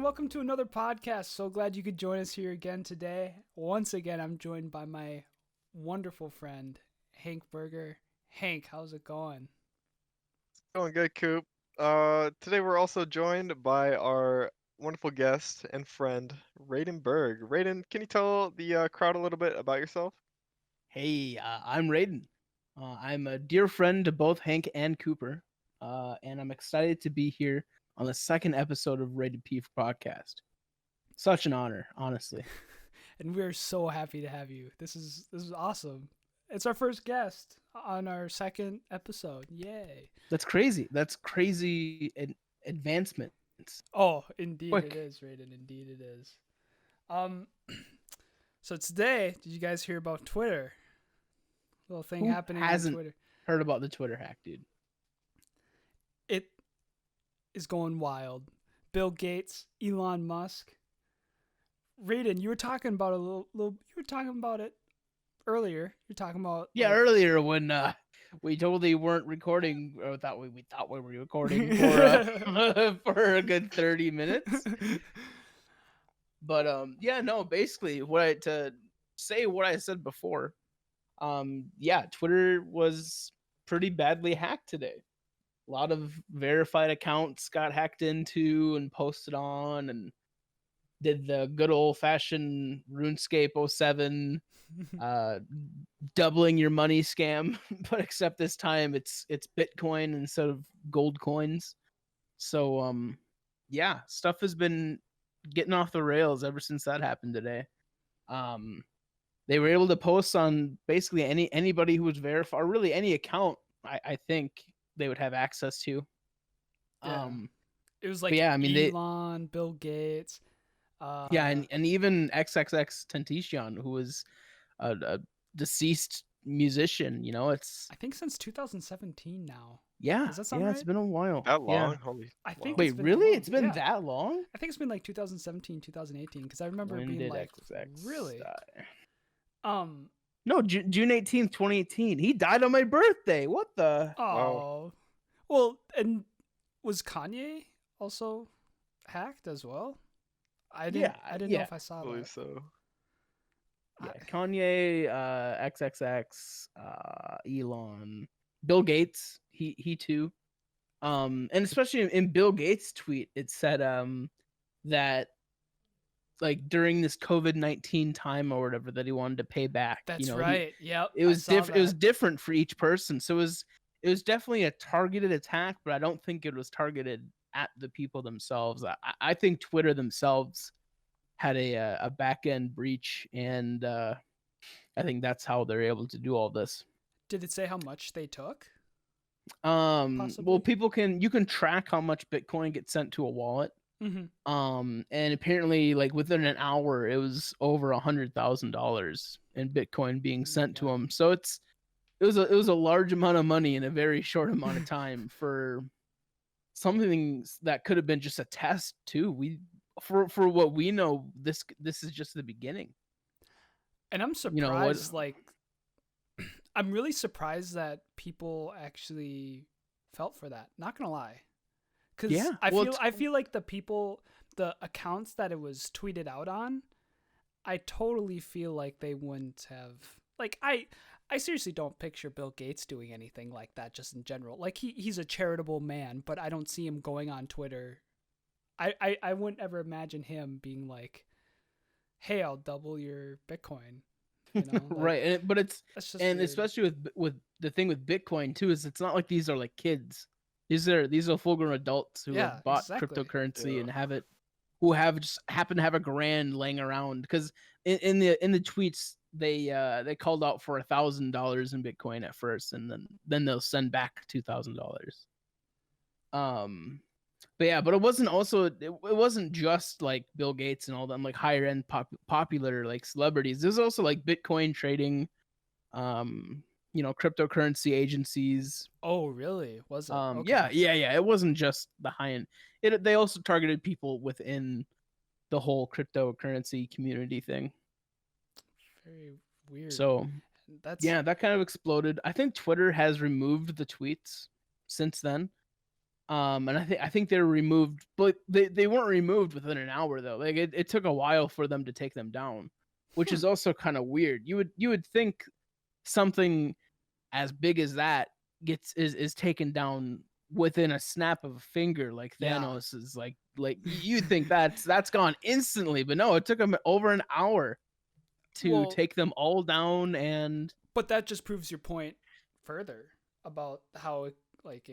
welcome to another podcast. So glad you could join us here again today. Once again, I'm joined by my wonderful friend, Hank Berger. Hank, how's it going? Going good, Coop. Today we're also joined by our wonderful guest and friend, Raiden Berg. Raiden, can you tell the crowd a little bit about yourself? Hey, I'm Raiden. I'm a dear friend to both Hank and Cooper, and I'm excited to be here on the second episode of Rated P for Podcast. Such an honor, honestly. And we're so happy to have you. This is awesome. It's our first guest on our second episode. Yay. That's crazy. That's crazy advancements. Oh, indeed it Quick. is, Raiden. Indeed it is. Um so today, did you guys hear about Twitter? Little thing Who happening on hasn't Twitter. heard about the Twitter hack, dude? It is going wild. Bill Gates, Elon Musk. Raiden, you were talking about you were talking about it earlier. You're talking about Yeah, earlier when we totally weren't recording, or thought we were recording for for a good 30 minutes. But yeah, no, basically to say what I said before. Yeah, Twitter was pretty badly hacked today. A lot of verified accounts got hacked into and posted on and did the good old fashioned RuneScape '07 doubling your money scam, but except this time it's Bitcoin instead of gold coins. So yeah, stuff has been getting off the rails ever since that happened today. Um they were able to post on basically anybody who was verified, or really any account I think they would have access to. Yeah. Um It was but like yeah, I mean they Elon, Bill Gates. yeah, and even XXX Tentacion, who was a deceased musician, it's I think since 2017 now. yeah, Does that sound it's right? been a while. That Yeah. long? Holy I wow. think Wait, it's been really? long. It's been Yeah. that long? I think it's been like 2017, 2018 because I remember When being did like, XXX really? die? Um, No, June 18th, 2018. He died on my birthday. What the? Wow. oh. Well, and was Kanye also hacked as well? I didn't know Yeah. if I saw I believe that. so. Yeah, Kanye, XXX, Elon, Bill Gates, he too. And especially in Bill Gates' tweet, it said that like during this COVID-19 time or whatever that he wanted to pay back. That's He right. Yep, it I was saw different. It was that. different for each person. So it was definitely a targeted attack, but I don't think it was targeted at the people themselves. I think Twitter themselves had a back end breach, and I think that's how they're able to do all this. Did it say how much they took? Well, Possibly. you can track how much Bitcoin gets sent to a wallet. Mm-hmm. And apparently, like within an hour, it was over $100,000 in Bitcoin being sent to them. So it was a large amount of money in a very short amount of time for something that could have been just a test too. For what we know, this is just the beginning. And I'm What? surprised, like, I'm really surprised that people actually felt for that. Not gonna lie, because Yeah, I feel like the accounts that it was tweeted out on, I totally feel like they wouldn't have. Like I seriously don't picture Bill Gates doing anything like that. Just in general, like he's a charitable man, but I don't see him going on Twitter. I wouldn't ever imagine him being like, "Hey, I'll double your Bitcoin." Like, right, but that's just and weird. especially with the thing with Bitcoin too is it's not like these are like kids. These are full-grown adults who Yeah, have bought exactly. cryptocurrency Yeah. and who have just happen to have a grand laying around, because in the tweets they called out for $1,000 in Bitcoin at first, and then they'll send back $2,000. But yeah, but it wasn't just like Bill Gates and all them like higher end popular like celebrities. There's also like Bitcoin trading, cryptocurrency agencies. Oh, really? Was it? Okay. Yeah. It wasn't just the high end. They also targeted people within the whole cryptocurrency community thing. Very weird. So That's yeah, that kind of exploded. I think Twitter has removed the tweets since then. And I think they were removed, but they weren't removed within an hour though. Like it took a while for them to take them down, which is also kind of weird. You would think something as big as that is taken down within a snap of a finger, like Yeah. Thanos is like you'd think that's gone instantly, but no, it took them over an hour to Well, take them all down. And but that just proves your point further about how it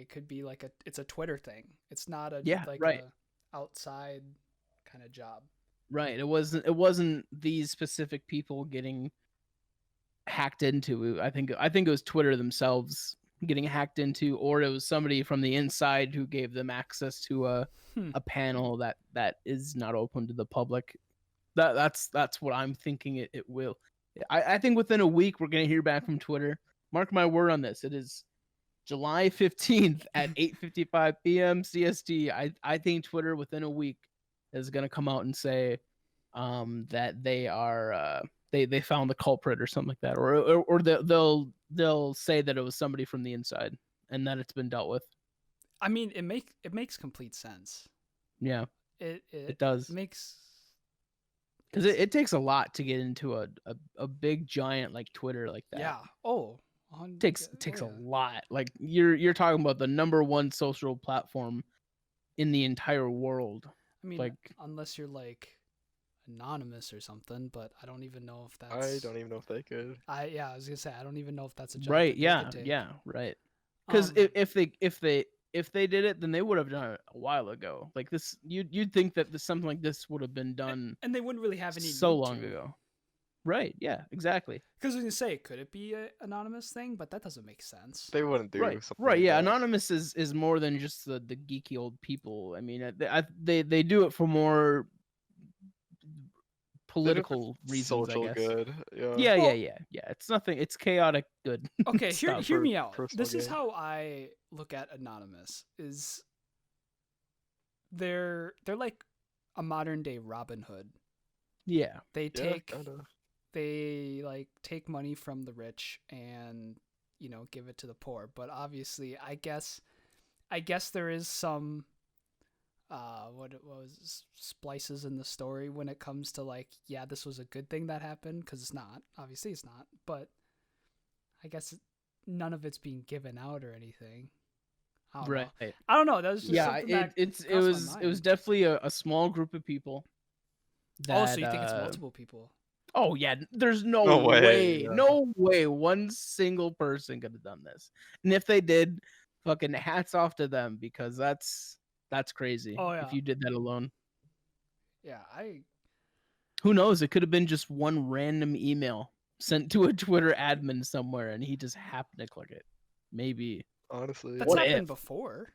could be like it's a Twitter thing. It's not a right. a outside kind of job. Right. It wasn't these specific people getting hacked into. I think it was Twitter themselves getting hacked into, or it was somebody from the inside who gave them access to a panel that is not open to the public. That's what I'm thinking it will. I think within a week we're gonna hear back from Twitter. Mark my word on this. It is July 15th at 8:55 p.m. CST. I think Twitter within a week is gonna come out and say that they are they found the culprit or something like that, or they'll say that it was somebody from the inside and that it's been dealt with. I mean, it makes complete sense. Yeah, it does. Makes, because it takes a lot to get into a big giant like Twitter like that. Yeah. Oh, takes a lot. Like you're talking about the #1 social platform in the entire world. I mean, like unless you're like anonymous or something, but I don't even know if that's. I don't even know if they could. I was gonna say I don't even know if that's a job. Right. That Yeah. could take. Yeah. Right. Because if they did it, then they would have done it a while ago. Like this, you'd think that something like this would have been done, and they wouldn't really have any so need long to. ago. Right? Yeah. Exactly. Because I was gonna say, could it be an anonymous thing? But that doesn't make sense. They wouldn't do right. something. Right. Like Yeah. that. Anonymous is more than just the geeky old people. I mean, they do it for more political reasons, social I guess. good. Yeah. Yeah. Well, yeah. It's nothing. It's chaotic good. Okay, hear me out. personal This is gain. how I look at anonymous. Is they're like a modern day Robin Hood. Yeah. They Yeah, take kinda. they like take money from the rich and give it to the poor. But obviously, I guess there is some what was splices in the story when it comes to like, yeah, this was a good thing that happened, because it's not. Obviously, it's not. But I guess none of it's being given out or anything. I don't know. I don't know. That was just something that it was definitely a small group of people. So you think it's multiple people? Oh yeah, there's no way, no way one single person could have done this. And if they did, fucking hats off to them, because that's crazy. Oh yeah. If you did that alone. Yeah, who knows? It could have been just one random email sent to a Twitter admin somewhere, and he just happened to click it. Maybe. Honestly, that's happened before,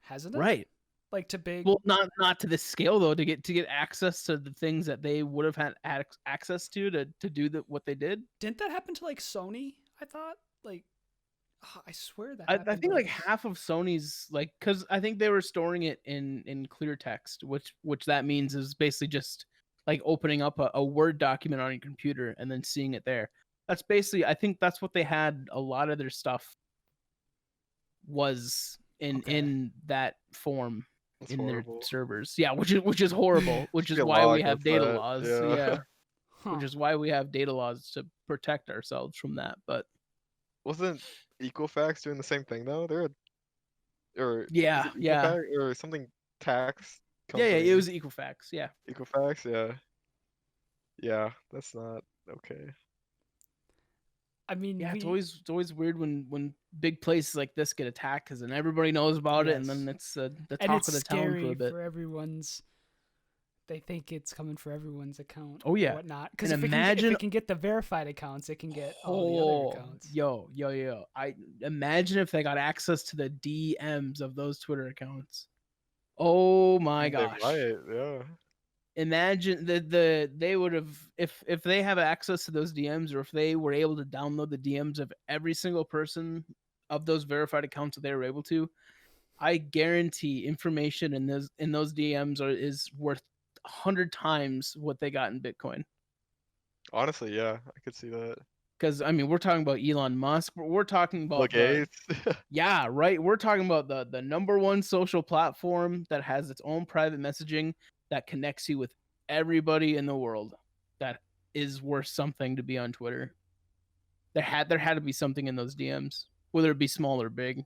hasn't it? Right. Like to big. Well, not to this scale though. To get access to the things that they would have had access to do what they did. Didn't that happen to like Sony? I thought I swear that. I think like half of Sony's, like, because I think they were storing it in clear text, which that means is basically just like opening up a Word document on your computer and then seeing it there. That's basically, I think that's what they had. A lot of their stuff was in that form. That's in horrible. their servers. Yeah, which is horrible. Which is why we have data laws. Yeah. Which is why we have data laws to protect ourselves from that. But wasn't Equifax doing the same thing though? Or yeah, or something tax company? Yeah, it was Equifax. Yeah, Equifax. Yeah, that's not okay. I mean, yeah, it's always weird when big places like this get attacked, because then everybody knows about it, and then it's the talk of the town for a bit. For everyone's, they think it's coming for everyone's account. Oh yeah, whatnot. Because if it can get the verified accounts, it can get all the other accounts. Yo! I imagine if they got access to the DMs of those Twitter accounts. Oh my gosh! Yeah. Imagine they would have, if they have access to those DMs, or if they were able to download the DMs of every single person of those verified accounts that they were able to, I guarantee information in those DMs is worth 100 times what they got in Bitcoin. Honestly, yeah, I could see that. Because I mean, we're talking about Elon Musk. We're talking Bill about the Gates. yeah, right. We're talking about the number one social platform that has its own private messaging that connects you with everybody in the world. That is worth something to be on Twitter. There had to be something in those DMs, whether it be small or big.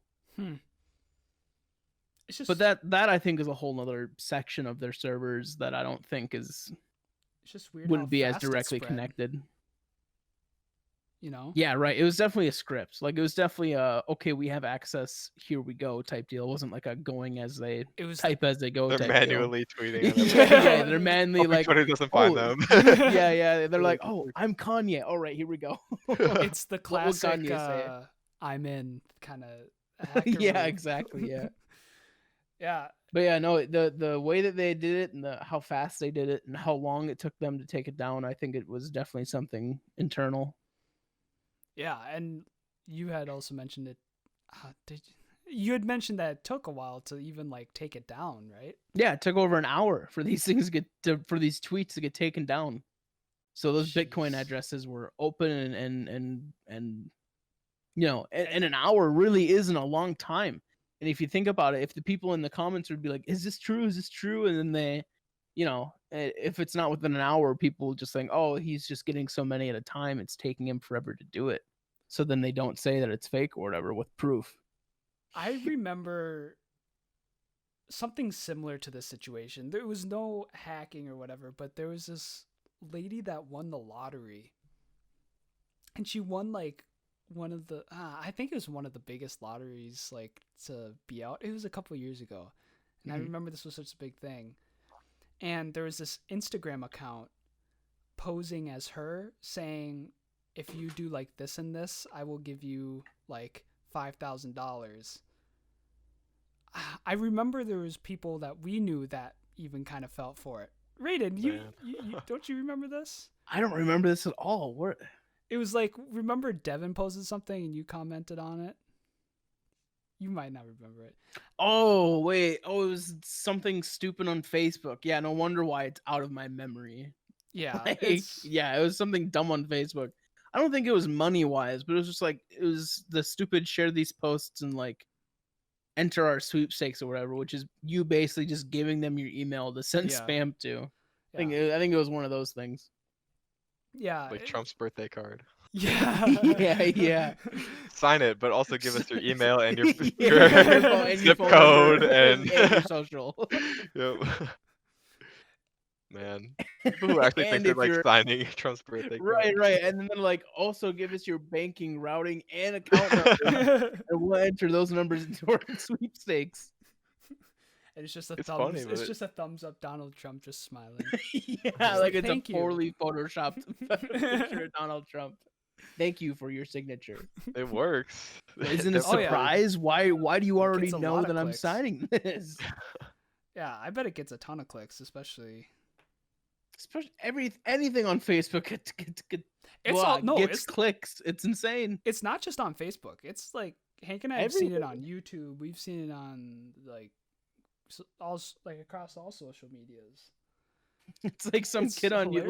It's just But that I think is a whole other section of their servers that I don't think it's just weird. wouldn't how be as fast it directly spread, connected. You know? Yeah, right. It was definitely a script. Like it was definitely a okay, we have access, here we go type deal. It wasn't like a going as they It was type as they go They're type manually tweeting. And deal. everything. Yeah, they're manually Hoping like, Twitter doesn't find oh, them. yeah. They're like, oh, I'm Kanye. All right, here we go. it's the What will classic Kanye say? I'm in kind of Yeah, exactly. Yeah. Yeah. But yeah, no, the way that they did it and how fast they did it and how long it took them to take it down, I think it was definitely something internal. Yeah, and you had also mentioned it. You had mentioned that it took a while to even like take it down, right? Yeah, it took over an hour for these things for these tweets to get taken down. So those Bitcoin Jeez. addresses were open and you know, and an hour really isn't a long time. And if you think about it, if the people in the comments would be like, "Is this true? Is this true?" and then they, you know, if it's not within an hour, people just think, "Oh, he's just getting so many at a time. It's taking him forever to do it." So then they don't say that it's fake or whatever with proof. I remember something similar to this situation. There was no hacking or whatever, but there was this lady that won the lottery. And she won like one of the I think it was one of the biggest lotteries like to be out. It was a couple of years ago. And I remember this was such a big thing. And there was this Instagram account posing as her saying, if you do like this and this, I will give you like $5,000. I remember there was people that we knew that even kind of felt for it. Raiden, you don't you remember this? I don't remember this at all. Where it was like, remember Devin posted something and you commented on it? You might not remember it. Oh, wait. Oh, it was something stupid on Facebook. Yeah, no wonder why it's out of my memory. Yeah. Like, yeah, it was something dumb on Facebook. I don't think it was money wise, but it was just like, it was the stupid share these posts and like enter our sweepstakes or whatever, which is you basically just giving them your email to send spam to. I think it was one of those things. Yeah. Like Trump's birthday card. Yeah. Yeah. Sign it, but also give us your email and your, and zip code and your social. Yep. Man, people who actually think they're like signing Trump's birthday card. Right. And then they're like, also give us your banking, routing, and account number, and we'll enter those numbers into our sweepstakes. And it's just a thumbs. Funny, it's just a thumbs up. Donald Trump just smiling. Yeah, like it's a poorly photoshopped picture of Donald Trump. Thank you for your signature. It works. Isn't it a surprise? Why do you already know that I'm signing this? Yeah, I bet it gets a ton of clicks, especially anything on Facebook gets clicks. It's insane. It's not just on Facebook. It's like Hank and I have seen it on YouTube. We've seen it on across all social medias. It's like some kid on you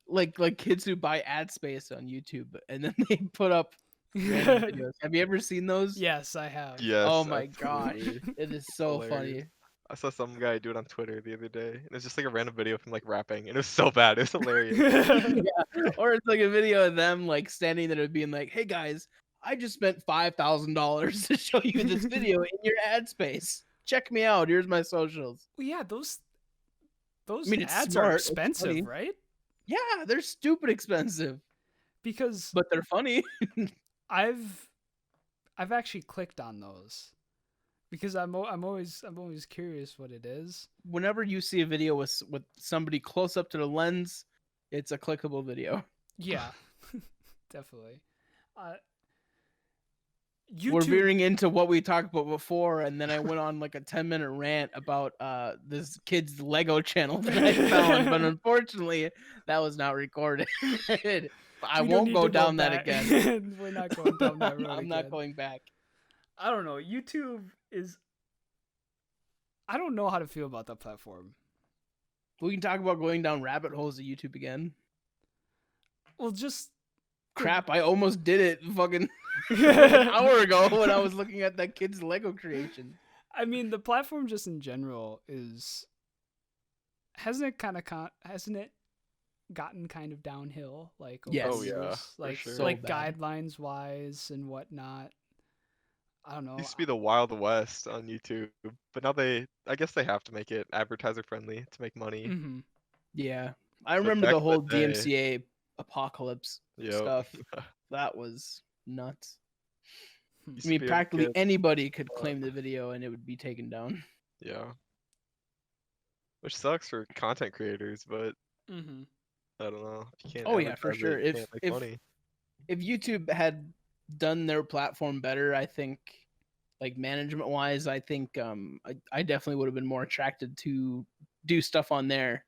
like kids who buy ad space on YouTube and then they put up videos. Have you ever seen those? Yes, I have. Yes. Oh my god, it is so funny. I saw some guy do it on Twitter the other day, and it's just like a random video of him like rapping, and it was so bad. It was hilarious. Yeah. Or it's like a video of them like standing there being like, "Hey guys, I just spent $5,000 to show you this video in your ad space. Check me out. Here's my socials." Well, yeah, those ads are expensive, right? Yeah, they're stupid expensive. But they're funny. I've actually clicked on those. Because I'm always curious what it is. Whenever you see a video with somebody close up to the lens, it's a clickable video. Yeah, definitely. We're veering into what we talked about before, and then I went on like a 10-minute rant about this kid's Lego channel that I found, but unfortunately that was not recorded. I won't go down that again. We're not going down that road. I'm not going back. I don't know. YouTube is... I don't know how to feel about that platform. We can talk about going down rabbit holes of YouTube again. Well, just crap, I almost did it fucking like an hour ago when I was looking at that kid's Lego creation. I mean, the platform just in general hasn't it gotten kind of downhill like over Yes. Oh the yeah, years, for like sure. So like bad. guidelines wise and whatnot. I don't know. Used to be the Wild West on YouTube, but now I guess they have to make it advertiser friendly to make money. Mm-hmm. Yeah. I But remember back the in whole the day, DMCA apocalypse yep, stuff. That was nuts. used I to mean, be able to practically get, anybody could claim the video and it would be taken down. yeah, which sucks for content creators, but Mm-hmm. I don't know. If you can't Oh yeah, for advertise sure. it, you can't make money. If YouTube had done their platform better, I think, like management wise, I think I definitely would have been more attracted to do stuff on there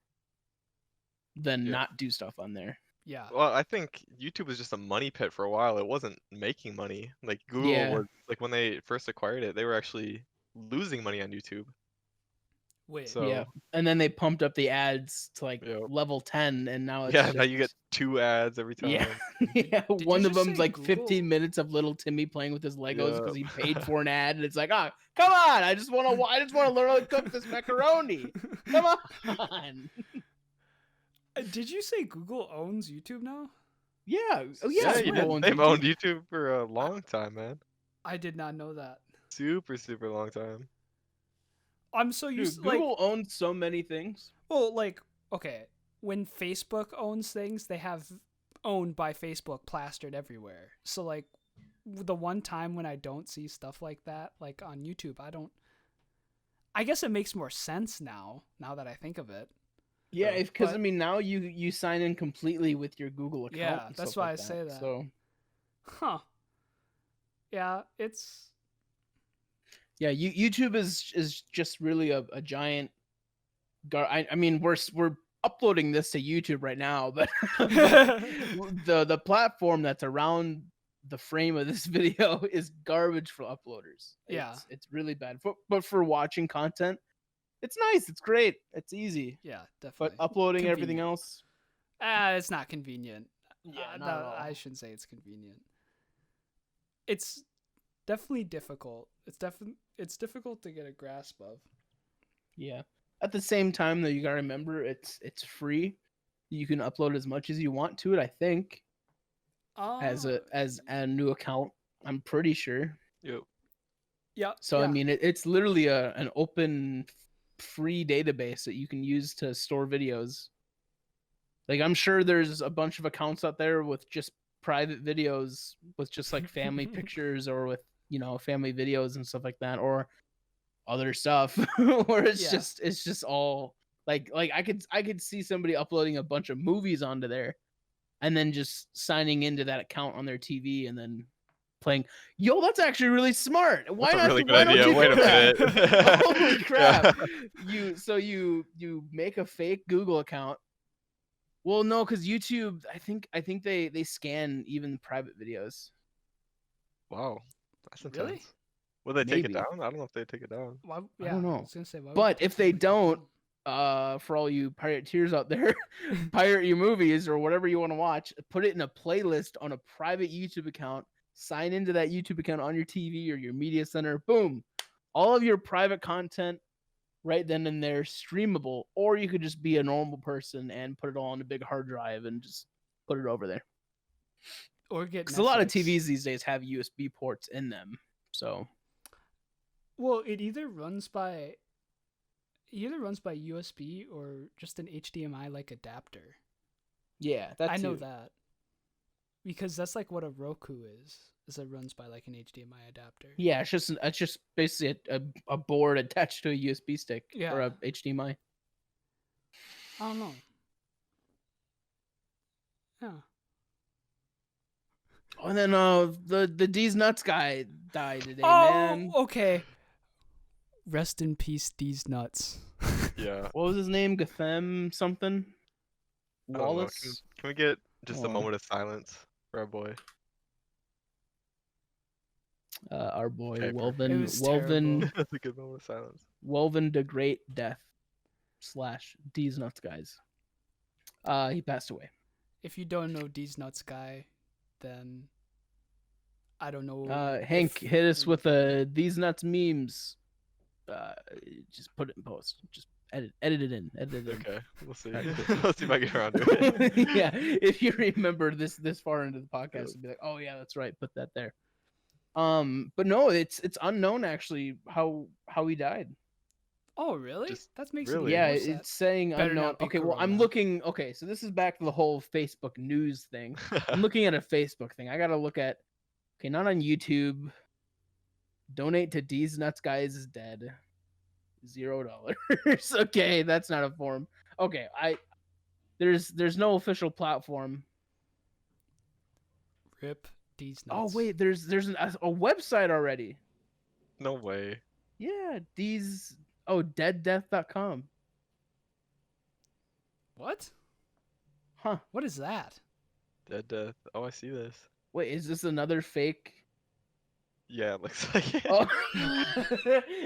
than Yeah. not do stuff on there. Yeah. Well, I think YouTube was just a money pit for a while. It wasn't making money. Like Google Yeah. was, like when they first acquired it, they were actually losing money on YouTube. Wait. So Yeah. And then they pumped up the ads to like Yep. level 10 and now it's yeah, just now you get 2 ads every time. yeah. Yeah, Did one you of just them's say like 15 Google? minutes of little Timmy playing with his Legos because Yep. he paid for an ad, and it's like, oh, come on! I just want to learn how to cook this macaroni. Come on! Did you say Google owns YouTube now? Yeah. Oh Yeah, yeah. you you did. Google owns they've YouTube. owned YouTube for a long time, man. I did not know that. Super, super long time. I'm so Dude, used Google owns so many things. well, like, okay, when Facebook owns things, they have owned by Facebook plastered everywhere. So like the one time when I don't see stuff like that, like on YouTube, I guess it makes more sense now that I think of it. Yeah, So, because I but- mean now you sign in completely with your Google account. Yeah, and that's stuff why like I say that. So Huh. Yeah, it's yeah, YouTube is just really a giant. I mean we're uploading this to YouTube right now, but the platform that's around the frame of this video is garbage for uploaders. Yeah. It's really bad. But for watching content, it's nice. It's great. It's easy. yeah, But definitely. uploading everything Convenient. else, It's not convenient. yeah, not No, at all. I shouldn't say it's convenient. It's definitely difficult. It's difficult to get a grasp of. Yeah. At the same time, though, you gotta remember it's free. You can upload as much as you want to it. I think as a new account. I'm pretty sure. Yep. yeah. So yeah. I mean, it's literally an open, free database that you can use to store videos. Like I'm sure there's a bunch of accounts out there with just private videos with just like family pictures or with family videos and stuff like that, or other stuff where it's Yeah. just all like I could see somebody uploading a bunch of movies onto there and then just signing into that account on their TV and then playing. Yo, that's actually really smart. Why That's a not? really good Why don't idea. you Wait do a that? minute. Holy crap! Yeah. You make a fake Google account. Well, no, because YouTube, I think they scan even private videos. Wow, that's intense. Really? Will they take it Maybe. down? I don't know if they take it down. Why, I yeah, don't know. I was gonna say, why would But you if they take don't, down? for all you pirateers out there, pirate your movies or whatever you want to watch, put it in a playlist on a private YouTube account, sign into that YouTube account on your TV or your media center, boom, all of your private content right then and there streamable, or you could just be a normal person and put it all on a big hard drive and just put it over there. Or get Because a lot of Netflix. TVs these days have USB ports in them. So Well, it either runs by USB or just an HDMI like adapter. yeah, that's I know that because that's like what a Roku is it runs by like an HDMI adapter. Yeah, it's just basically a board attached to a USB stick or a Yeah. HDMI. I don't know. Yeah. Oh, and then the Deez nuts guy died today, Oh, man. okay. Rest in peace, Deez nuts. Yeah. What was his name? Gathem something? I don't know. Wallace? Can we get just Hold a on. moment of silence for our boy? Our boy Okay, Welvin It was Welvin terrible. That's a good moment of silence. Welvin de Great Death / Deez nuts guys. He passed away. If you don't know Deez nuts guy, then I don't know. Hank, hit us with these nuts memes. Just put it in post. Just edit it in. Okay, we'll see. Alright, cool. Let's see if I get around to it. Yeah, if you remember this far into the podcast, you'll be like, oh yeah, that's right. Put that there. But no, it's unknown actually how he died. Oh, really? Just That makes really? it Yeah, more sad. it's saying Better unknown. not be Okay, well, I'm corona. looking. Okay, so this is back to the whole Facebook news thing. I'm looking at a Facebook thing. I gotta look at. Okay, not on YouTube. Donate to Deez Nuts Guys is dead. $0. Okay, that's not a form. Okay, there's no official platform. Rip Deez nuts. Oh wait, there's a website already. No way. Yeah, Deez. Oh, deaddeath.com. What? Huh. What is that? Dead death. Oh, I see this. Wait, is this another fake? Yeah, it looks like it. Oh.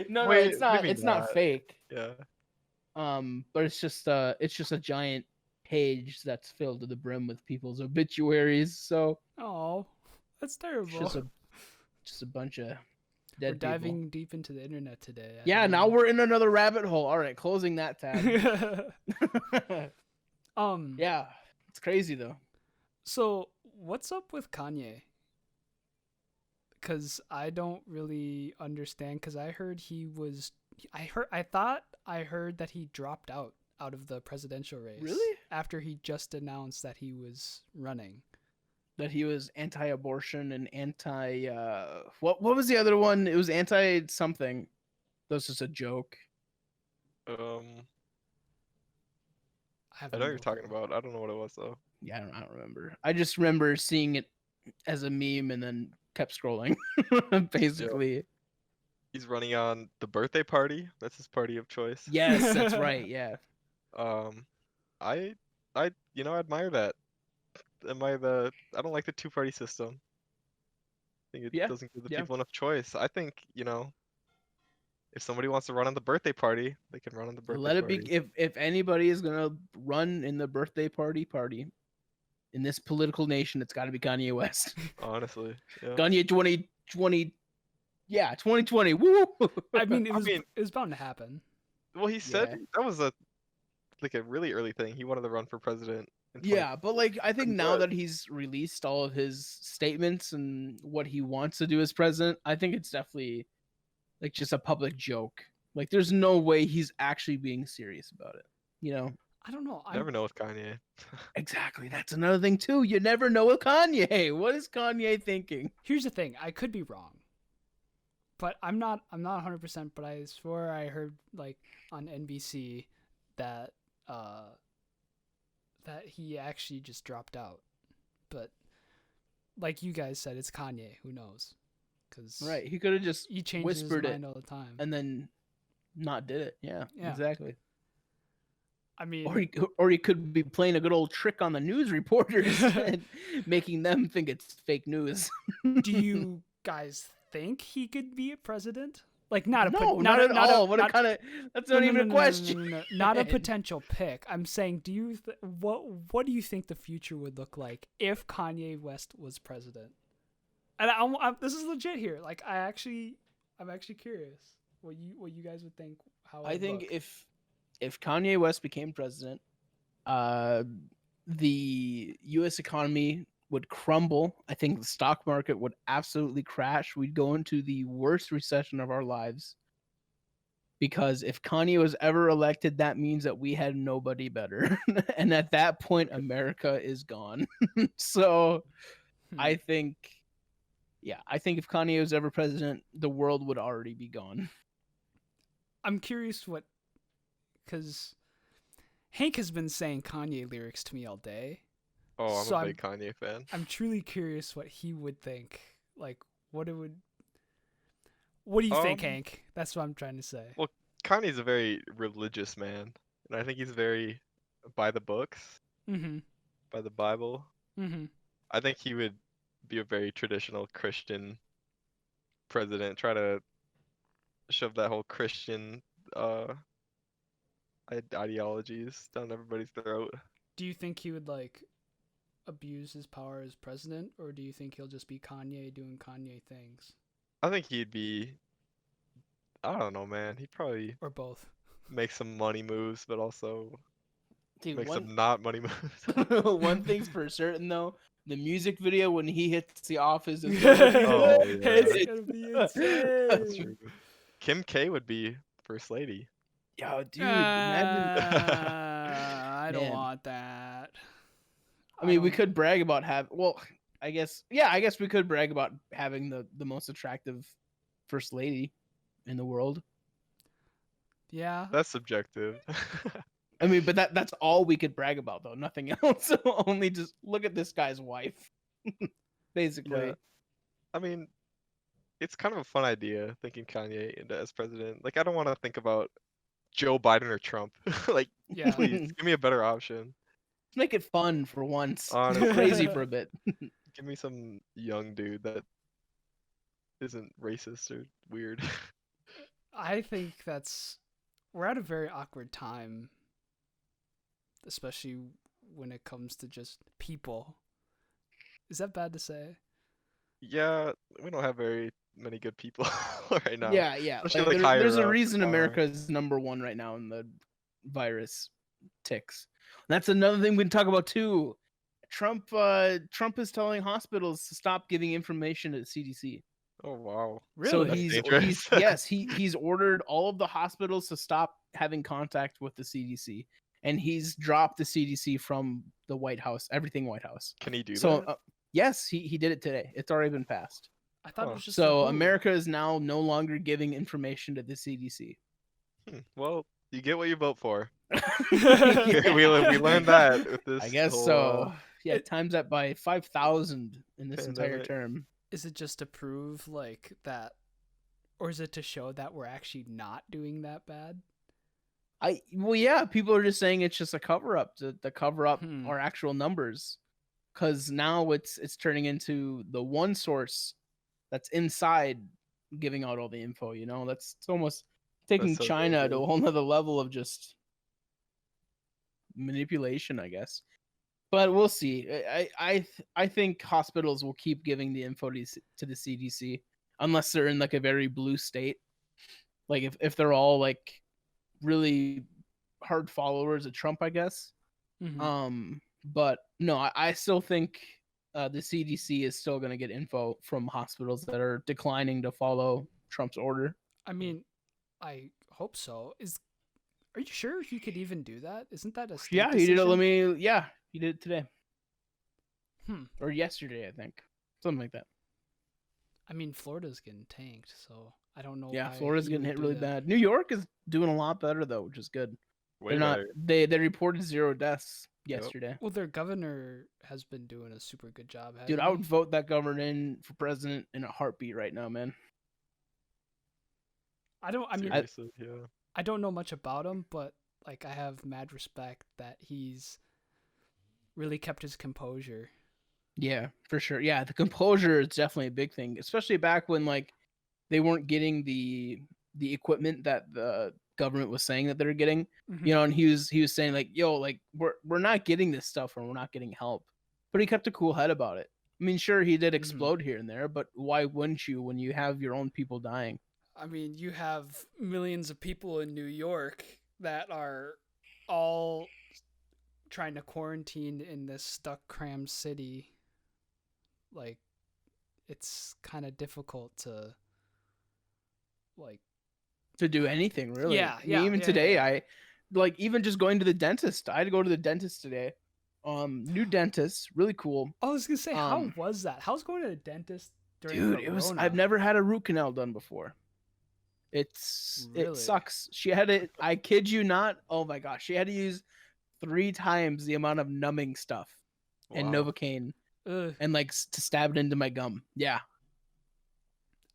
No, Wait, it's not. maybe It's not not. fake. Yeah. But it's just a giant page that's filled to the brim with people's obituaries. So Oh, that's it's terrible. just a bunch of We're dead people. diving deep into the internet today. I Yeah, don't now know. we're in another rabbit hole. All right, closing that tab. Yeah, it's crazy though. So what's up with Kanye? Because I don't really understand. Because I heard I heard that he dropped out of the presidential race. Really? After he just announced that he was running. That he was anti-abortion and anti. What was the other one? It was anti something. That was just a joke. have I know what no you're talking clue. about. I don't know what it was though. Yeah, I don't remember. I just remember seeing it as a meme and then kept scrolling. Basically. He's running on the birthday party. That's his party of choice. Yes, that's right. Yeah. I admire that. I don't like the two-party system. I think it Yeah, doesn't give the yeah. people enough choice. I think, if somebody wants to run on the birthday party, they can run on the birthday Let it party. be. If anybody is gonna run in the birthday party in this political nation, it's got to be Kanye West. Honestly, yeah. Kanye 2020. Yeah, 2020. Woo! I mean, I mean- it was bound to happen. Well, he said Yeah. that was a really early thing. He wanted to run for president. In 20 Yeah, but like I think Pretty now good. that he's released all of his statements and what he wants to do as president, I think it's definitely like just a public joke. Like there's no way he's actually being serious about it. You know? I don't know. Never know with Kanye. Exactly. That's another thing too. You never know with Kanye. What is Kanye thinking? Here's the thing. I could be wrong. But I'm not 100%, but I swore I heard like on NBC that that he actually just dropped out. But like you guys said, it's Kanye. Who knows? Cuz Right. He could have just he changes whispered his it mind all the time. and then not did it. Yeah. Yeah. Exactly. I mean, Or he could be playing a good old trick on the news reporters and making them think it's fake news. do you guys think he could be a president? Like not a No, pot- not at not a- all. What a not- kind of that's not even a question. no. Not a potential pick. I'm saying, do you what do you think the future would look like if Kanye West was president? And this is legit here. Like I'm actually curious what you guys would think. How it I would think look. if Kanye West became president, the U.S. economy would crumble. I think the stock market would absolutely crash. We'd go into the worst recession of our lives. Because if Kanye was ever elected, that means that we had nobody better. And at that point, America is gone. So I think if Kanye was ever president, the world would already be gone. I'm curious because Hank has been saying Kanye lyrics to me all day. Oh, I'm So a big Kanye fan. I'm truly curious what he would think. Like, what do you think, Hank? That's what I'm trying to say. Well, Kanye's a very religious man, and I think he's very by the books, Mm-hmm. by the Bible. Mm-hmm. I think he would be a very traditional Christian president, try to shove that whole Christian ideologies down everybody's throat. Do you think he would like abuse his power as president, or do you think he'll just be Kanye doing Kanye things, I think he'd be. I don't know, man. He'd probably or both? make some money moves, but also Dude, make one some not money moves. one thing's for certain though, the music video when he hits the office is gonna be Oh, yeah. It's gonna be That's insane. true. Kim K would be first lady. Yo, dude, imagine. I don't Man. want that. I mean, we don't- could brag about well, I guess we could brag about having the most attractive first lady in the world. Yeah. That's subjective. I mean, but that's all we could brag about though, nothing else. Only just look at this guy's wife. Basically. Yeah. I mean, it's kind of a fun idea thinking Kanye into as president. Like, I don't want to think about Joe Biden or Trump. Like, Yeah. please give me a better option. Let's make it fun for once. Honestly. Crazy for a bit. Give me some young dude that isn't racist or weird. I think we're at a very awkward time, especially when it comes to just people. Is that bad to say? Yeah, we don't have very many good people right now. Yeah. Especially, like, There's higher a up, reason America is #1 right now in the virus ticks. That's another thing we can talk about too. Trump is telling hospitals to stop giving information to the CDC. Oh wow. So Really? he's ordered all of the hospitals to stop having contact with the CDC, and he's dropped the CDC from the White House, everything White House. Can he do So that? yes, he did it today. It's already been passed. I thought it Huh. was just So the WHO. America is now no longer giving information to the CDC. Well, you get what you vote for. Yeah. we learned that with this. I guess whole, so. Yeah, it- times that by 5,000 in this entire Pandemic. term. Is it just to prove like that, or is it to show that we're actually not doing that bad? Well, yeah, people are just saying it's just a cover up to cover up Hmm. our actual numbers, because now it's turning into the one source that's inside giving out all the info. You know, it's almost taking so China to a dangerous. whole nother level of just manipulation, I guess. But we'll see. I think hospitals will keep giving the info to the CDC unless they're in like a very blue state. Like if they're all like really hard followers of Trump, I guess. Mhm. But no, I still think the CDC is still going to get info from hospitals that are declining to follow Trump's order. I mean, I hope so. Are you sure he could even do that? Isn't that a state Yeah, he did it. decision? He did it today Hmm. or yesterday, I think, something like that. I mean, Florida's getting tanked, so I don't know. Yeah, why Florida's he getting would hit do really that. bad. New York is doing a lot better though, which is good. Way They're not. better. They reported 0 deaths Yep. yesterday. Well, their governor has been doing a super good job. Dude, hasn't I would he? vote that governor in for president in a heartbeat right now, man. I don't. I mean, Seriously, yeah. I don't know much about him, but like I have mad respect that he's really kept his composure. Yeah, for sure. Yeah, the composure is definitely a big thing, especially back when like they weren't getting the equipment that the government was saying that they were getting. Mhm. You know, and he was saying like, "Yo, like we're not getting this stuff, and we're not getting help." But he kept a cool head about it. I mean, sure, he did explode here and there, but why wouldn't you when you have your own people dying? I mean, you have millions of people in New York that are all trying to quarantine in this stuck, crammed city. Like, it's kind of difficult to, like, To do anything really. Yeah, I mean, yeah, even yeah, today, yeah. I like even just going to the dentist. I had to go to the dentist today. New dentist, really cool. I was gonna say, how Um, was that? How's going to the dentist during Dude, Corona? it was. I've never had a root canal done before. It Really? sucks. She had it. I kid you not. Oh my gosh, she had to use 3 times the amount of numbing stuff and Wow. Novocaine Ugh, and like to stab it into my gum. Yeah,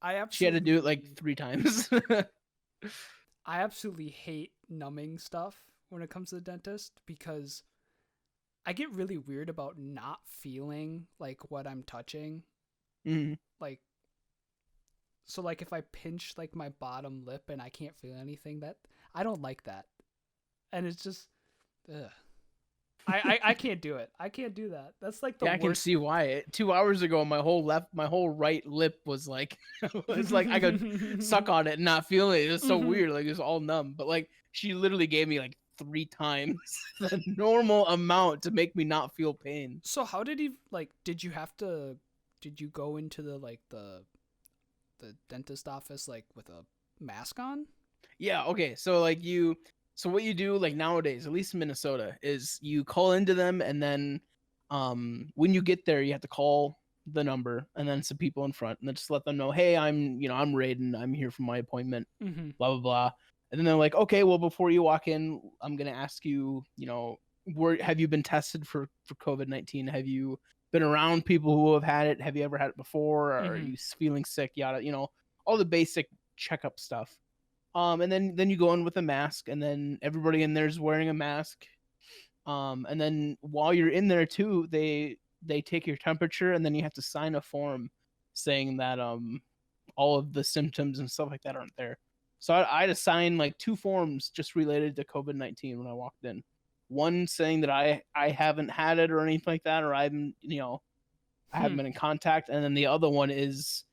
I she had to do it like absolutely- 3 times. I absolutely hate numbing stuff when it comes to the dentist because I get really weird about not feeling like what I'm touching. Mhm. Like, so like if I pinch like my bottom lip and I can't feel anything, that I don't like that, and it's just, ugh. I can't do it. I can't do that. That's like the Yeah, I can worst. see why. 2 hours ago, my whole right lip was like, it's like I could suck on it and not feel it. It was so weird, like it was all numb. But like, she literally gave me like 3 times the normal amount to make me not feel pain. So how did he like? Did you have to? Did you go into the the dentist office like with a mask on? Yeah, okay. So like so what you do like nowadays, at least in Minnesota, is you call into them and then when you get there you have to call the number and then some people in front and then just let them know, hey, I'm Raiden, I'm here for my appointment, Mm-hmm. blah blah blah. And then they're like, okay, well before you walk in, I'm gonna ask you, have you been tested for COVID-19? Have you been around people who have had it? Have you ever had it before? Are you feeling sick? Yada, all the basic checkup stuff. And then you go in with a mask, and then everybody in there is wearing a mask. And then while you're in there too, they take your temperature, and then you have to sign a form saying that all of the symptoms and stuff like that aren't there. So I had to sign like 2 forms just related to COVID-19 when I walked in. One saying that I haven't had it or anything like that, or I haven't been in contact, and then the other one is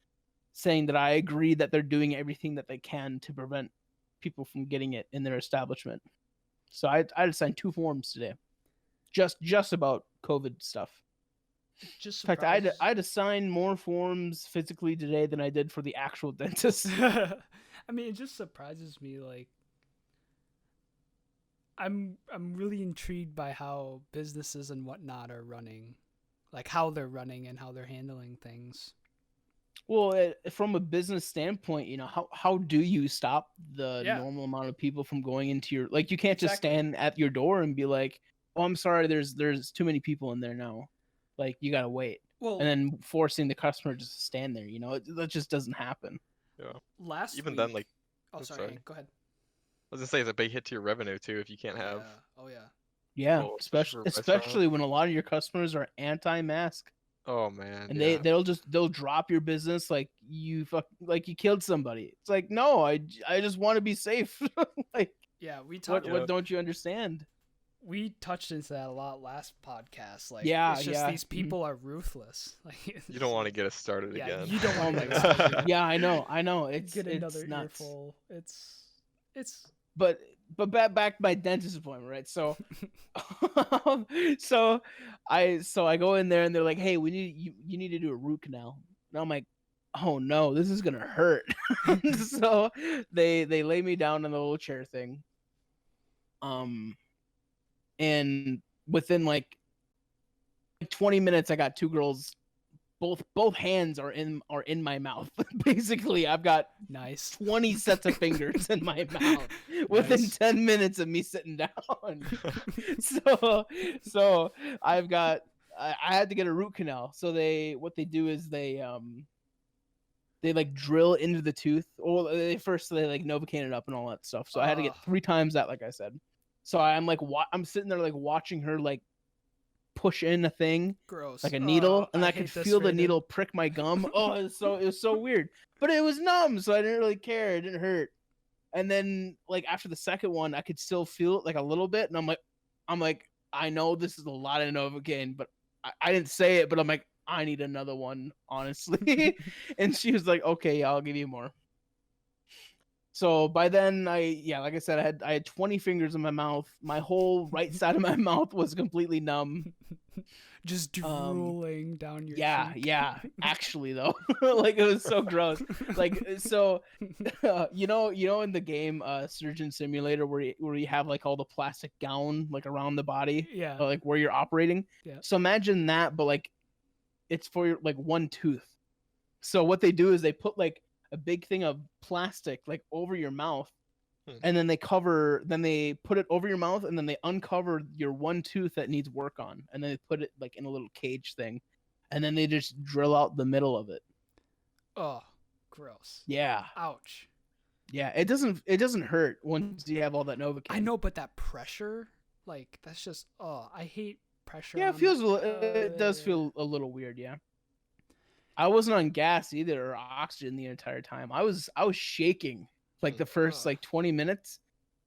saying that I agree that they're doing everything that they can to prevent people from getting it in their establishment. So I had to sign 2 forms today, just about COVID stuff. Just in fact, I had to sign more forms physically today than I did for the actual dentist. I mean, it just surprises me. Like, I'm really intrigued by how businesses and whatnot are running, like how they're running and how they're handling things. Well, from a business standpoint, how do you stop the normal amount of people from going into your, like, you can't just stand at your door and be like, oh, I'm sorry, there's too many people in there now. Like, you gotta wait. Well, and then forcing the customer just to stand there, that just doesn't happen. Yeah. Even then, like, oh, sorry. Go ahead. I was gonna say it's a big hit to your revenue too if you can't have. Yeah. Oh yeah. Yeah, especially when a lot of your customers are anti-mask. Oh man. And they'll drop your business like you killed somebody. It's like, no, I just want to be safe. Like, yeah, we talked. What don't you understand? We touched into that a lot last podcast. Like, it's just these people are ruthless. Like, you don't want to get us started again. You don't want to get us started. Yeah, I know. It's another nuts. earful. It's. But back to my dentist appointment, right? So, so I go in there and they're like, hey, you need to do a root canal. And I'm like, oh no, this is gonna hurt. So they lay me down on the little chair thing. And within like 20 minutes, I got 2 girls. Both hands are in my mouth. Basically, I've got 20 sets of fingers in my mouth within 10 minutes of me sitting down. So I had to get a root canal. So what they do is they like drill into the tooth. Or they like Novocaine it up and all that stuff. So I had to get 3 times that, like I said. So I'm like, I'm sitting there like watching her like push in a thing, gross, like a needle, and I could feel the needle prick my gum. Oh, it was so weird, but it was numb, so I didn't really care. It didn't hurt. And then like after the second one, I could still feel it like a little bit, and I'm like, I know this is a lot of Novocaine, but I didn't say it, but I'm like, I need another one, honestly. And she was like, okay, I'll give you more. So by then, like I said, I had 20 fingers in my mouth. My whole right side of my mouth was completely numb. Just drooling down your cheek. Yeah. Actually, though, like it was so gross. Like, so, you know, in the game, Surgeon Simulator, where you have like all the plastic gown like around the body, like where you're operating. Yeah. So imagine that, but like, it's for like one tooth. So what they do is they put like a big thing of plastic like over your mouth, and then they put it over your mouth, and then they uncover your one tooth that needs work on, and then they put it like in a little cage thing, and then they just drill out the middle of it. Oh, gross. Yeah. Ouch. Yeah, it doesn't hurt once you have all that Novocaine. I know, but that pressure, like, that's just, I hate pressure. Yeah, it does feel a little weird. Yeah. I wasn't on gas either or oxygen the entire time. I was shaking like the first like 20 minutes,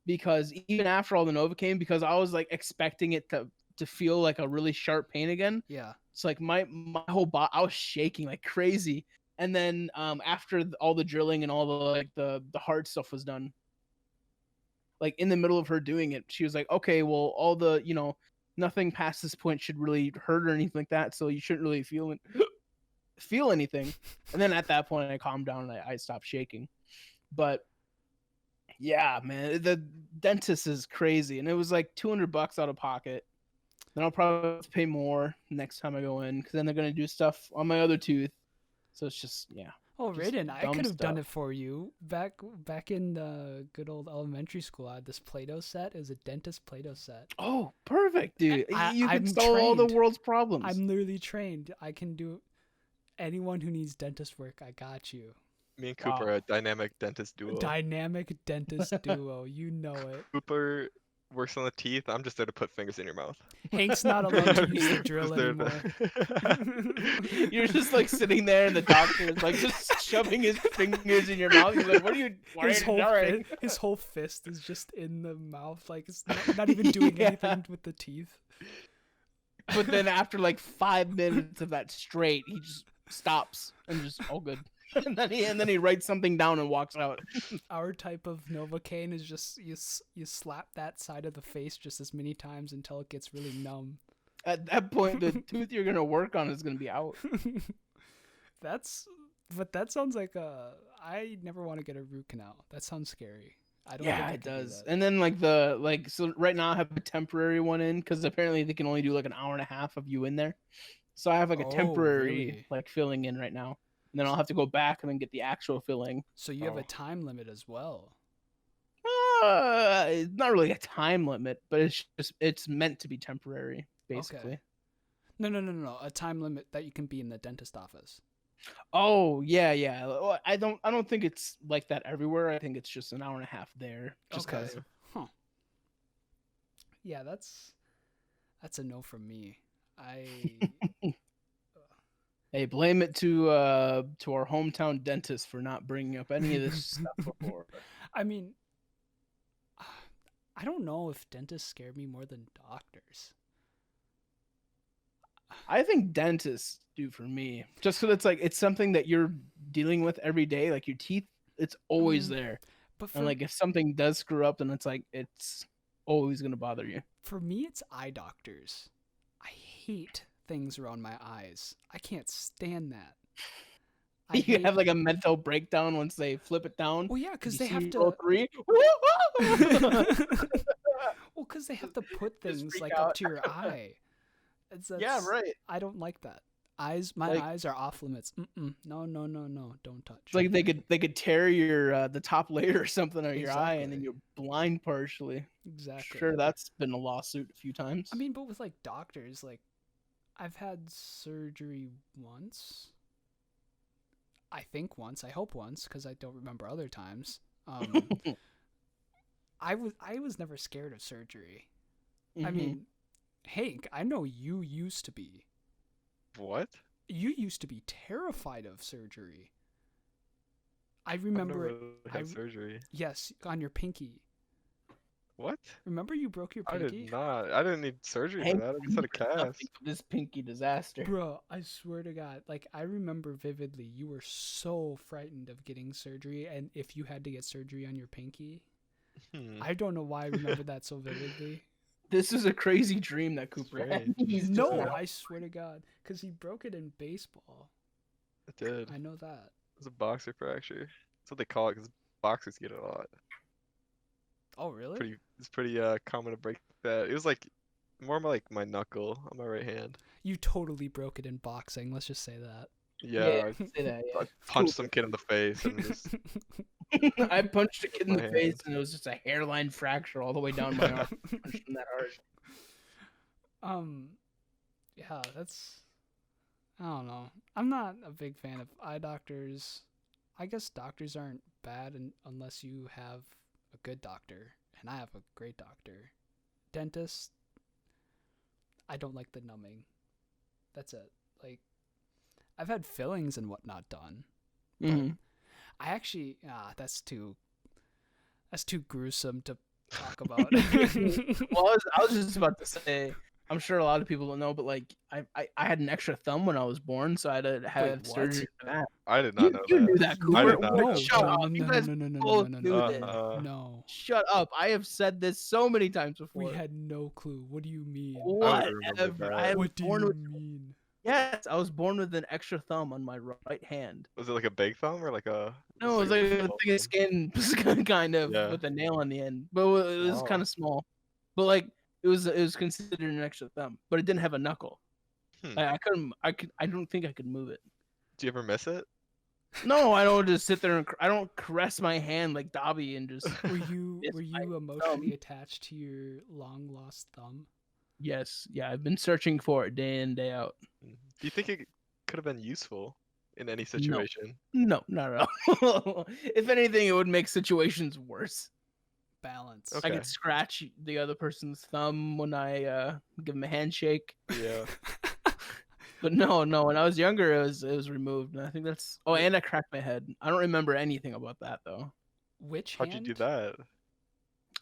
because even after all the Novocaine, because I was like expecting it to to feel like a really sharp pain again. Yeah. It's like my whole body, I was shaking like crazy. And then after all the drilling and all the like the hard stuff was done, like in the middle of her doing it, she was like, okay, well, all the, nothing past this point should really hurt or anything like that, so you shouldn't really feel anything. And then at that point I calmed down and I stopped shaking. But yeah, man, the dentist is crazy, and it was like $200 out of pocket. Then I'll probably have to pay more next time I go in, because then they're gonna do stuff on my other tooth. So it's just, yeah. Oh, just Raiden, I dumb could have done stuff. it for you. Back in the good old elementary school, I had this Play-Doh set. It was a dentist Play-Doh set. Oh, perfect, dude. You I'm can solve all the trained. world's problems. I'm literally trained. I can do anyone who needs dentist work. I got you. Me and Cooper Wow. are a dynamic dentist duo. Dynamic dentist duo. You know it. Cooper works on the teeth. I'm just there to put fingers in your mouth. Hank's not allowed to use the Just drill there anymore. You're just like sitting there, and the doctor is like just shoving his fingers in your mouth. He's like, "What are you? Why His are you doing?" his whole fist is just in the mouth, like it's not even doing Yeah. anything with the teeth. But then after like 5 minutes of that straight, he just stops and just all good. And then he writes something down and walks out. Our type of Novocaine is just you slap that side of the face just as many times until it gets really numb. At that point, the tooth you're gonna work on is gonna be out. But that sounds like I never want to get a root canal. That sounds scary. I don't Yeah, think I it could do does. that. And then like so right now I have a temporary one in, because apparently they can only do like an hour and a half of you in there. So I have like a Oh, temporary really? like filling in right now. And then I'll have to go back and then get the actual filling. So you have Oh. a time limit as well. It's not really a time limit, but it's meant to be temporary, basically. No. A time limit that you can be in the dentist office. Oh yeah. Well, I don't think it's like that everywhere. I think it's just an hour and a half there, just Okay. because. Huh. Yeah, that's a no from me. Hey, blame it to our hometown dentist for not bringing up any of this stuff before. I mean, I don't know if dentists scare me more than doctors. I think dentists do for me, just because it's something that you're dealing with every day. Like your teeth, it's always there, But for and like if something does screw up, then it's always gonna bother you. for me, it's eye doctors. I hate things around my eyes. I can't stand that. I You hate- have like a mental breakdown once they flip it down. well, yeah, because You they see have to. row 3. Well, because they have to put Just things freak like out. up to your eye. Yeah, right. I don't like that. My Like- eyes are off limits. No, don't touch. It's like they could tear your the top layer or something of your eye, and then Exactly. you're blind partially. Exactly. Sure, that's been a lawsuit a few times. I mean, but with like doctors, like I've had surgery once. I think once. I hope once, because I don't remember other times. I was never scared of surgery. I Mhm. mean, Hank, I know you used to be. What? You used to be terrified of surgery. I I've remember it. never had surgery. Yes, on your pinky. What? Remember you broke your I pinky? did not. I didn't need surgery Hank, for that. I just had a nothing cast. but this pinky disaster. Bro, I swear to God, like I remember vividly, you were so frightened of getting surgery, and if you had to get surgery on your pinky, I don't know why I remember that so vividly. This is a crazy dream that Cooper had. Strange. He's just No, like, I swear to God, because he broke it in baseball. It did. I know that. It was a boxer fracture. That's what they call it, because boxers get it a lot. Oh, really? It's pretty common to break that. It was like more like my knuckle on my right hand. You totally broke it in boxing. Let's just say that. Yeah, say that, I punched some kid in the face and just yeah. I punched a kid in My the face, hand. and it was just a hairline fracture all the way down my arm. Punched him that hard. Yeah, I don't know. I'm not a big fan of eye doctors. I guess doctors aren't bad unless you have a good doctor, and I have a great doctor. Dentist, I don't like the numbing. That's it. Like, I've had fillings and whatnot done. But Mhm. I actually, that's too gruesome to talk about. Well, I was just about to say, I'm sure a lot of people don't know, but like I had an extra thumb when I was born, so I had to have what? surgery for that. I did not know You that. knew that, No, I Cooper. did not What? know Shut that. up. You guys both knew this. no. Shut up. I have said this so many times before. We had no clue. What do you mean? I would remember Whatever. I that. was What do born you with mean? Yes, I was born with an extra thumb on my right hand. Was it like a big thumb or like a? No, it was like a thing of skin, kind of, Yeah. with a nail on the end. But it was Oh. kind of small. But like it was considered an extra thumb, but it didn't have a knuckle. Hmm. I don't think I could move it. Do you ever miss it? No, I don't just sit there and I don't caress my hand like Dobby and just. Were you It's emotionally thumb. attached to your long lost thumb? Yes, yeah, I've been searching for it day in, day out. Do you think it could have been useful in any situation? No, not at all. If anything, it would make situations worse. Balance. Okay. I could scratch the other person's thumb when I give him a handshake. Yeah. But no, when I was younger, it was removed, and I think that's. Oh, and I cracked my head. I don't remember anything about that though. Which How'd hand? you do that?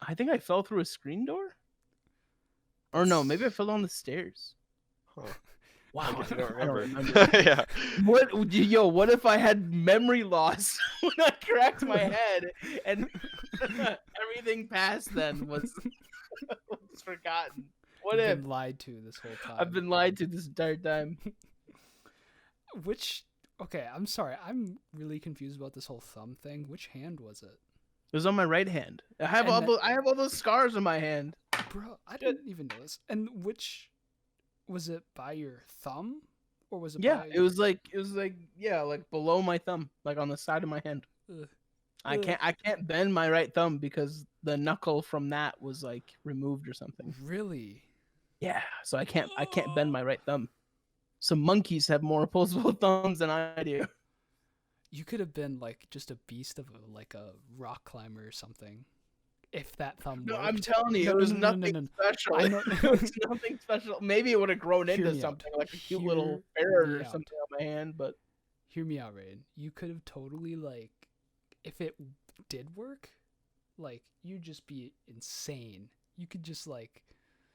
I think I fell through a screen door. Or no, maybe I fell down the stairs. Huh. Wow, I guess you don't I don't remember. remember. Yeah. What if I had memory loss when I cracked my head and everything past then was forgotten? What You've if been lied to this whole time? I've been lied to this entire time? Which? Okay, I'm sorry. I'm really confused about this whole thumb thing. Which hand was it? It was on my right hand. I have And I have all those scars on my hand. Bro, I didn't even know this. And which was it by your thumb, or was it? Yeah, by it was like yeah, like below my thumb, like on the side of my hand. Ugh. I can't bend my right thumb because the knuckle from that was like removed or something. Really? Yeah, so I can't bend my right thumb. Some monkeys have more opposable thumbs than I do. You could have been like just a beast of like a rock climber or something. If that thumb No, worked. I'm telling you, No, it was no, no, nothing no, no. special. I know- It was nothing special. Maybe it would have grown Hear into me out. something like a cute Hear little ferret me or out. something on my hand, but Hear me out, Raiden. You could have totally like, if it did work, like you'd just be insane. You could just like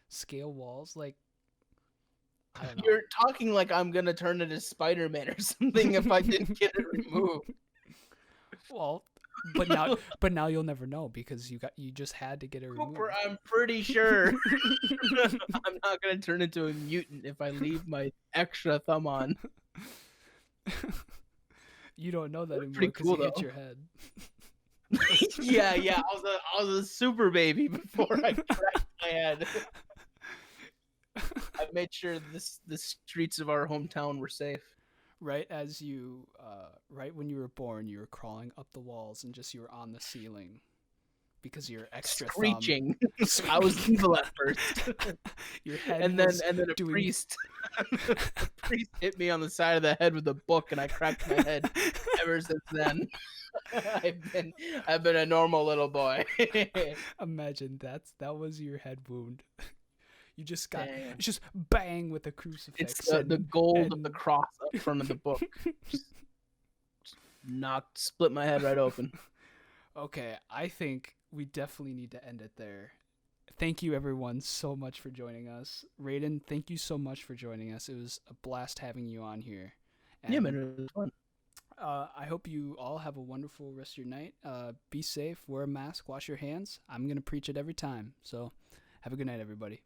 scale walls, like I don't know. you're talking like I'm gonna turn into Spider-Man or something if I didn't get it removed. Well, but now you'll never know because you just had to get it removed. Cooper, I'm pretty sure I'm not gonna turn into a mutant if I leave my extra thumb on. You don't know that anymore Pretty because cool, you hit though. your head. yeah, I was a super baby before I cracked my head. I made sure the streets of our hometown were safe. Right as you, right when you were born, you were crawling up the walls and just you were on the ceiling because your extra Screeching. thumb. I was evil at first. Your head and then was a doing- priest a priest hit me on the side of the head with a book and I cracked my head. Ever since then I've been a normal little boy. Imagine that was your head wound. You just got Damn. it's just bang with a crucifix. It's the gold of the and- cross up front of the book. Split my head right open. Okay, I think we definitely need to end it there. Thank you everyone so much for joining us. Raiden, thank you so much for joining us. It was a blast having you on here. Yeah, And, man, it was fun. I hope you all have a wonderful rest of your night. Be safe, wear a mask, wash your hands. I'm going to preach it every time. So have a good night, everybody.